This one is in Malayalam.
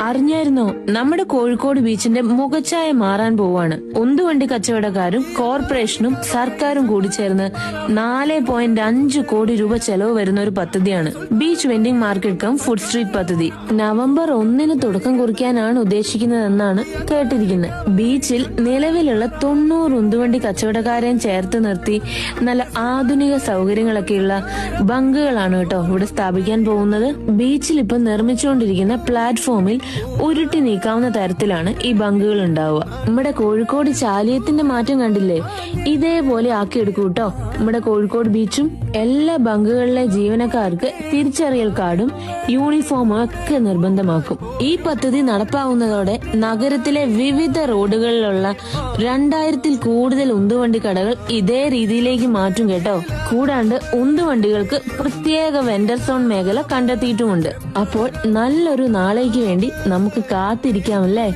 അറിഞ്ഞായിരുന്നോ, നമ്മുടെ കോഴിക്കോട് ബീച്ചിന്റെ മുഖച്ഛായ മാറാൻ പോവാണ്. ഉന്തുവണ്ടി കച്ചവടക്കാരും കോർപ്പറേഷനും സർക്കാരും കൂടി ചേർന്ന് 4.5 കോടി രൂപ ചെലവ് വരുന്ന ഒരു പദ്ധതിയാണ് beach vending market come food street പദ്ധതി. നവംബർ 1 തുടക്കം കുറിക്കാനാണ് ഉദ്ദേശിക്കുന്നതെന്നാണ് കേട്ടിരിക്കുന്നത്. ബീച്ചിൽ നിലവിലുള്ള 90 ഉന്തുവണ്ടി കച്ചവടക്കാരെയും ചേർത്ത് നിർത്തി നല്ല ആധുനിക സൗകര്യങ്ങളൊക്കെയുള്ള ബങ്കുകളാണ് കേട്ടോ ഇവിടെ സ്ഥാപിക്കാൻ പോകുന്നത്. ബീച്ചിൽ ഇപ്പൊ നിർമ്മിച്ചുകൊണ്ടിരിക്കുന്ന പ്ലാറ്റ്ഫോമിൽ ഉരുട്ടി നീക്കാവുന്ന തരത്തിലാണ് ഈ ബങ്കുകൾ ഉണ്ടാവുക. നമ്മുടെ കോഴിക്കോട് ചാലിയത്തിന്റെ മാറ്റം കണ്ടില്ലേ? ഇതേപോലെ ആക്കിയെടുക്കൂ കേട്ടോ നമ്മുടെ കോഴിക്കോട് ബീച്ചും. എല്ലാ ബങ്കുകളിലെ ജീവനക്കാർക്ക് തിരിച്ചറിയൽ കാർഡും യൂണിഫോമും ഒക്കെ നിർബന്ധമാക്കും. ഈ പദ്ധതി നടപ്പാവുന്നതോടെ നഗരത്തിലെ വിവിധ റോഡുകളിലുള്ള 2000-ൽ കൂടുതൽ ഉന്തുവണ്ടി കടകൾ ഇതേ രീതിയിലേക്ക് മാറ്റും കേട്ടോ. കൂടാണ്ട് ഉന്തുവണ്ടികൾക്ക് പ്രത്യേക വെൻഡർ സോൺ മേഖല കണ്ടെത്തിയിട്ടുമുണ്ട്. അപ്പോൾ നല്ലൊരു നാളേക്ക് വേണ്ടി നമുക്ക് കാത്തിരിക്കാമല്ലേ.